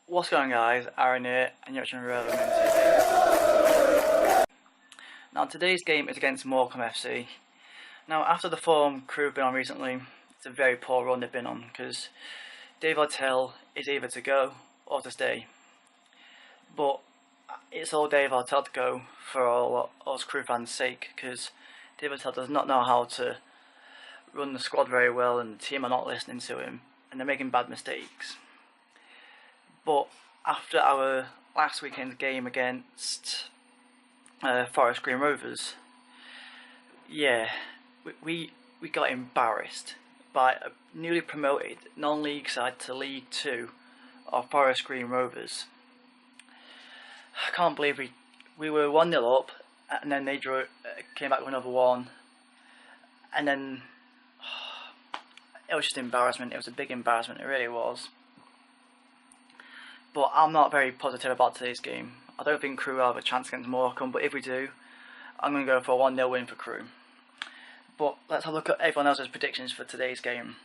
What's going on, guys? Aaron here, and you're watching RMTV. Now today's game is against Morecambe FC. Now after the form Crewe have been on recently, it's a very poor run they've been on because Dave Artell is either to go or to stay. But it's all Dave Artell to go for all us Crewe fans' sake, because Dave Artell does not know how to run the squad very well, and the team are not listening to him, and they're making bad mistakes. But after our last weekend's game against Forest Green Rovers, yeah, we got embarrassed by a newly promoted non-league side to League 2 of Forest Green Rovers. I can't believe we were 1-0 up, and then they came back with another one, and then it was just embarrassment. It was a big embarrassment, it really was. But I'm not very positive about today's game. I don't think Crewe will have a chance against Morecambe, but if we do, I'm going to go for a 1-0 win for Crewe. But let's have a look at everyone else's predictions for today's game.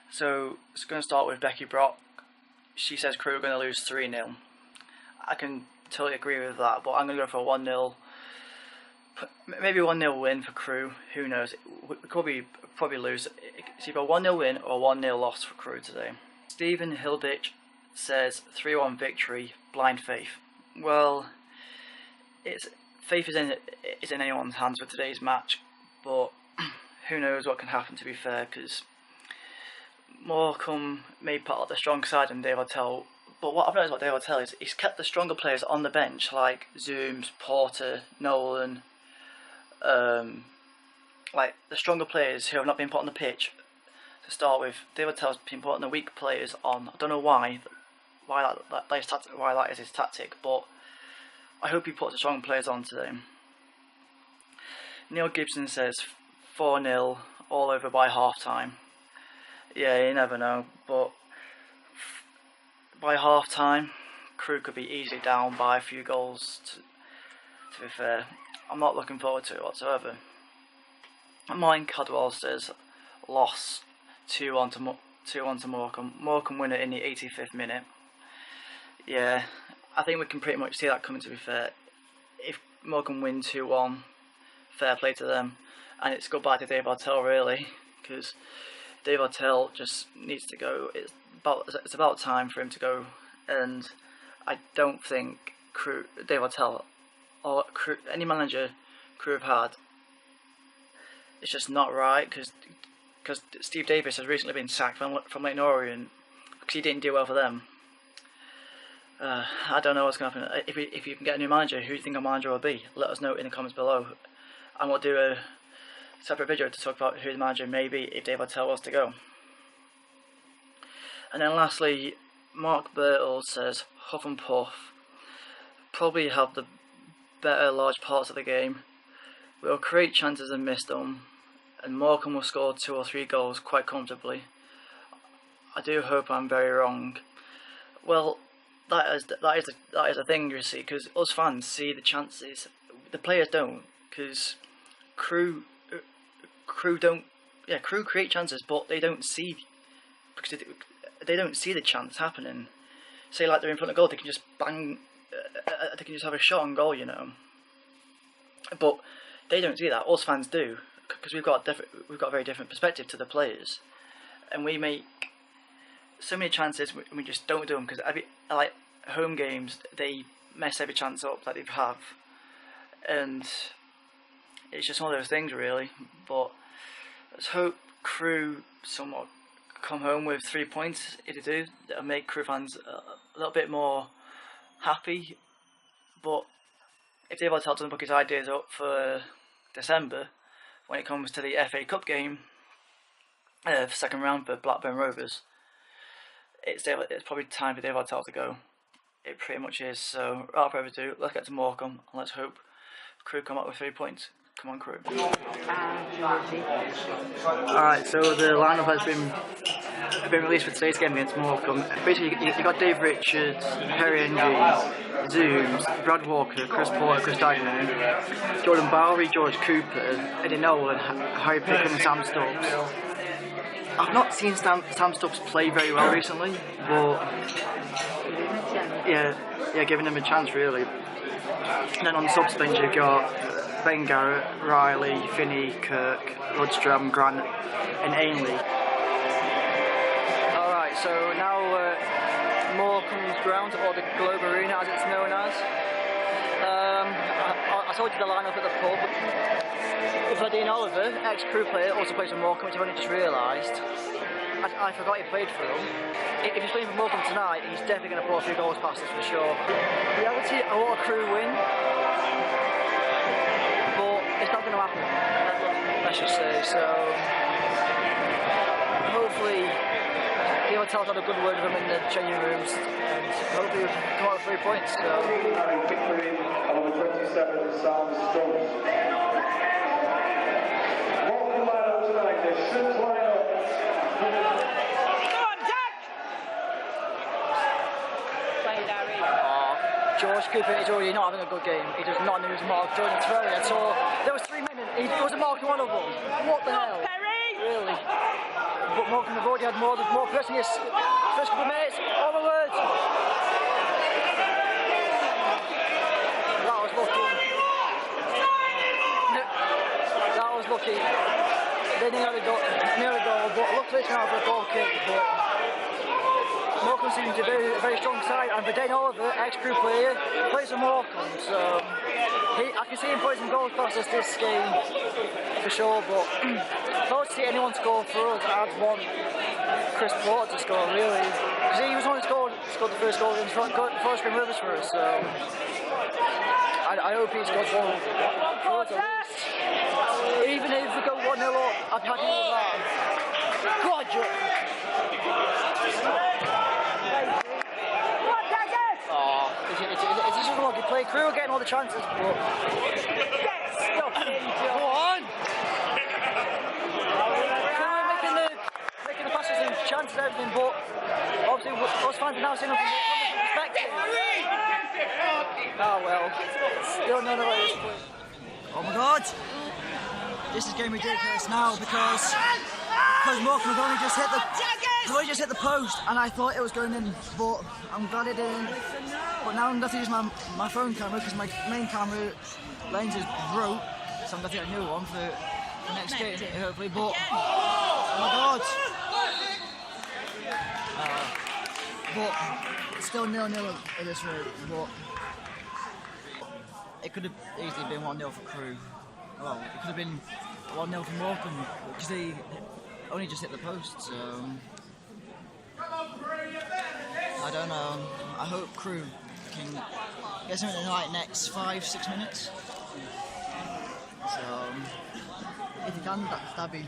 So it's going to start with Becky Brock. She says Crewe are going to lose 3-0. I can totally agree with that, but I'm going to go for a 1-0, maybe a 1-0 win for Crewe. Who knows? We could probably lose. It's either a 1-0 win or a 1-0 loss for Crewe today. Stephen Hilditch says 3-1 victory, blind faith. Well, faith is in anyone's hands for today's match, but who knows what can happen, to be fair, because Morecambe may put out the strong side in Dave Artell, but what I've noticed about Dave Artell is he's kept the stronger players on the bench, like Zooms, Porter, Nolan, like the stronger players who have not been put on the pitch. To start with, Dave Artell's been putting the weak players on. I don't know why that is his tactic, but I hope he puts the strong players on today. Neil Gibson says 4-0 all over by half time. Yeah, you never know, but by half time Crewe could be easily down by a few goals. To be fair, I'm not looking forward to it whatsoever. Martin Cadwell says loss 2-1 to Morecambe. Morecambe win it in the 85th minute. Yeah, I think we can pretty much see that coming, to be fair. If Morecambe win 2-1, fair play to them. And it's goodbye to Dave Artell, really, because Dave Artell just needs to go. It's about time for him to go, and I don't think Dave Artell or any manager Crewe have had, it's just not right, because Steve Davis has recently been sacked from Leyton Orient because he didn't do well for them. I don't know what's going to happen. If you can get a new manager, who do you think our manager will be? Let us know in the comments below, and we'll do a separate video to talk about who the manager may be if Dave Artell was to go. And then lastly, Mark Birtle says huff and puff. Probably have the better large parts of the game. We'll create chances and miss them, and Morecambe will score 2 or 3 goals quite comfortably. I do hope I'm very wrong. Well, that is the thing, you see, because us fans see the chances, the players don't, because Crewe don't. Yeah, Crewe create chances, but they don't see, because they don't see the chance happening. Say like they're in front of goal, they can just bang, they can just have a shot on goal, you know. But they don't see that. Us fans do, because we've got a very different perspective to the players, and we make so many chances and we just don't do them, because like home games, they mess every chance up that they have, and it's just one of those things, really. But let's hope Crewe somewhat come home with 3 points. If they do, that'll make Crewe fans a little bit more happy. But if Dave Artell doesn't book his ideas up for December, when it comes to the FA Cup game, second round for Blackburn Rovers, it's probably time for Dave Artell to go. It pretty much is. So without further ado, let's get to Morecambe and let's hope Crewe come up with 3 points. Come on, Crewe. Alright, so the lineup has been released for today's game against Morecambe. Basically, you've got Dave Richards, Perry NG, Zooms, Brad Walker, Chris Porter, Chris Dagnan, Jordan Bowery, George Cooper, Eddie Nolan, Harry Pickett and Sam Stubbs. I've not seen Sam Stubbs play very well recently, but yeah, giving him a chance really. And then on the subs bench you've got Ben Garrett, Riley, Finney, Kirk, Ludstrom, Grant and Ainley. Alright, so now Morecambe's ground, or the Globe Arena as it's known as. I told you the lineup at the pub. Dean Oliver, ex-Crewe player, also plays for Morecambe, which I've only just realised. I forgot he played for them. If he's playing for Morecambe tonight, he's definitely going to pull a few goals past us for sure. Reality, I want a Crewe win, but it's not going to happen, let's just say. So hopefully the hotels had a good word with them in the changing rooms, and hopefully we can come out with 3 points. So. Number 27, Sam Stubbs. Welcome lineup tonight, the should line up. George Cooper is already not having a good game. He does not know his mark. Jordan Terry at all. There was 3 men. He wasn't marking one of them. What the hell? Really? But Morecambe have already had more pressing his first couple of minutes. All the words. That was lucky. That was lucky. They nearly got a goal, but luckily it's now for a goal kick. But Morecambe seems to be a very strong side, and for Dean Oliver, ex-Crewe player, plays for Morecambe, so I can see him putting some goals past us this game for sure. But if I was to see anyone score for us, I'd want Chris Porter to score really, because he was the one who scored the first goal against Forest Green Rovers for us. So I hope he scores one for us at least. Even if we go 1-0 up, I'd be happy with that. God, it's just a lucky play. Crewe are getting all the chances, but stop it, go on! Crewe making the passes and chances and everything, but obviously us fans are now seeing them from the perspective. Oh well, still none of this. Oh my god! This is getting ridiculous now because Morecambe have only just hit the post, and I thought it was going in, but I'm glad it didn't. But now I'm going to use my phone camera because my main camera lens is broke, so I'm going to get a new one for the next game, hopefully. But oh my god! But it's still 0-0 at this rate. But it could have easily been 1-0 for Crewe. Well, it could have been 1-0 for Morecambe because they only just hit the post. So I don't know. I hope Crewe can get something in the next 5-6 minutes. So if you can, that'd be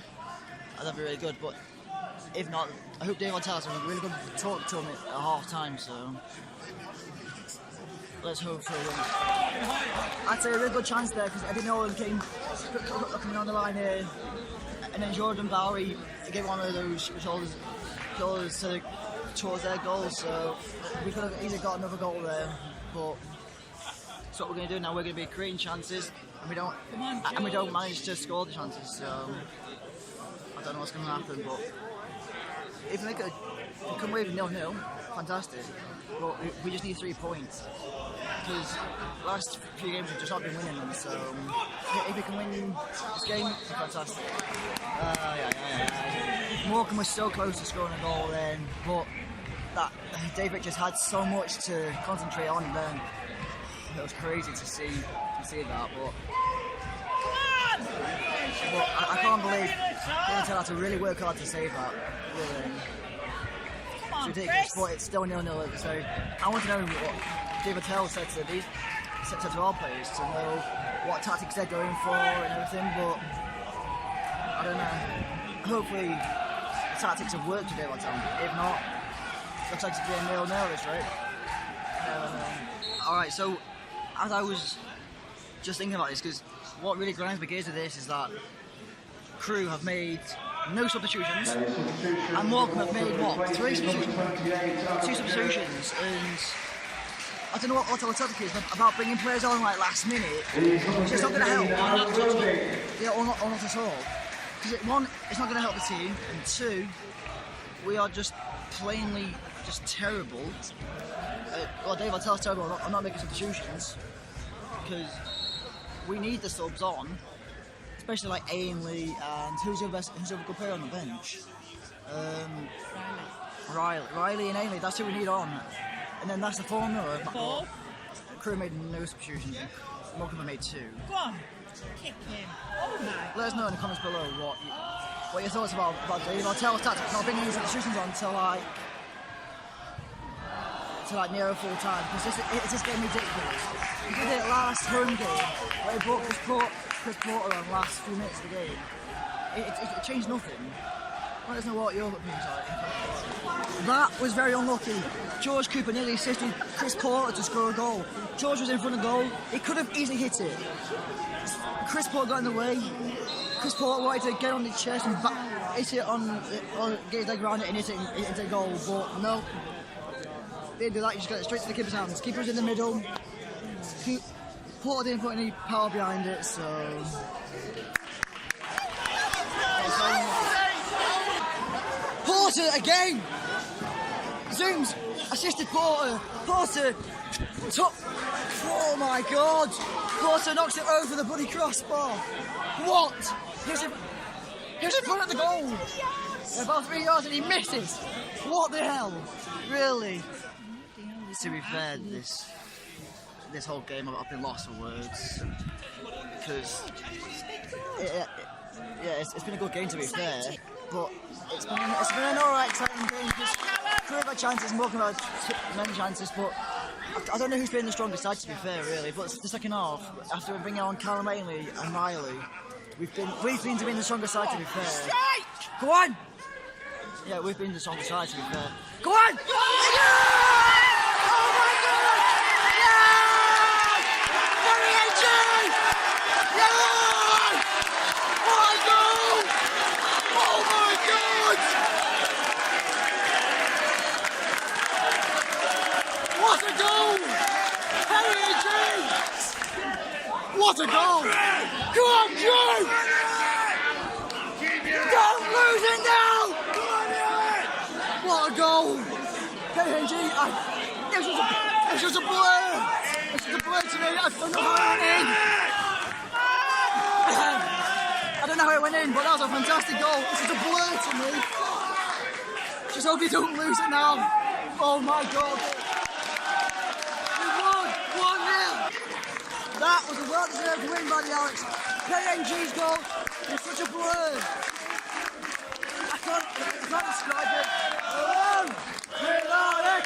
really good. But if not, I hope Dave Vitale's a really good talk to him at half time. So let's hope for a win. I'd say a really good chance there because Eddie Nolan came coming on the line here, and then Jordan Bowery gave one of those shoulders towards their goal, so we could have easily got another goal there. But that's what we're going to do now. We're going to be creating chances, and we don't manage to score the chances. So I don't know what's going to happen, but if we come away with 0-0, fantastic. But we just need 3 points because last few games we've just not been winning them. So if we can win this game, fantastic. Morecambe was so close to scoring a goal then, but Dave Richards had so much to concentrate on then. It was crazy to see that, but I can't believe Dave had to really work hard to save that. Really. It's ridiculous, but it's still 0-0. So I want to know what Dave Attell said to our players, to know what tactics they're going for and everything, but I don't know. Hopefully the tactics have worked today, Attell. If not, it looks like it's being 0-0, right? Alright, so as I was just thinking about this, because what really grinds my gears with this is that Crewe have made no substitutions, and Morecambe have made what? 3 substitutions? 2 substitutions, and I don't know what Otto tactic is about bringing players on like last minute. It's just not going to help. Yeah, or not at all. Because it's not going to help the team, and 2, we are just plainly just terrible. Well, Dave, I'll tell us terrible. I'm not making substitutions because we need the subs on, especially like Ainley and who's the other good player on the bench? Riley and Ainley. That's who we need on, and then that's the formula. 4. Crewe made no substitutions. Morecambe made 2. Go on, kick him. Oh my. Let us know in the comments below what your thoughts about Dave. I'll tell us tactics. I'll bring any substitutions on to like near a full time because it's just getting ridiculous. We did it last home game where he brought Chris Porter on last few minutes of the game. It changed nothing. Let us know what your opinions are. That was very unlucky. George Cooper nearly assisted Chris Porter to score a goal. George was in front of goal. He could have easily hit it. Chris Porter got in the way. Chris Porter wanted to get on his chest and hit it or get his leg around it and hit it into the goal, but no. They didn't do that, you just got it straight to the keeper's hands. Keeper was in the middle. Porter didn't put any power behind it, so... Porter again! Zooms assisted Porter. Porter top. Oh my god! Porter knocks it over the bloody crossbar. What? He was in front of the goal. About 3 yards and he misses. What the hell? Really? To be fair, this whole game I've been lost for words because it's been a good game to be fair, but it's been an alright exciting game because Crewe have had chances, Morecambe have had many chances, but I don't know who's been the strongest side to be fair really. But the second half, after bringing on Callum Ainley and Riley, we've been to be the strongest side to be fair. Go on! Yeah, we've been the strongest side to be fair. Go on! What a goal! Come on, Joe! Don't lose it now! What a goal! KNG, it's just a blur! It's just a blur to me, I don't know how it went in! I don't know how it went in, but that was a fantastic goal. It's just a blur to me. Just hope you don't lose it now. Oh my god. That was a well-deserved win by the Alex. KNG's goal is such a blur. I can't describe it. Without a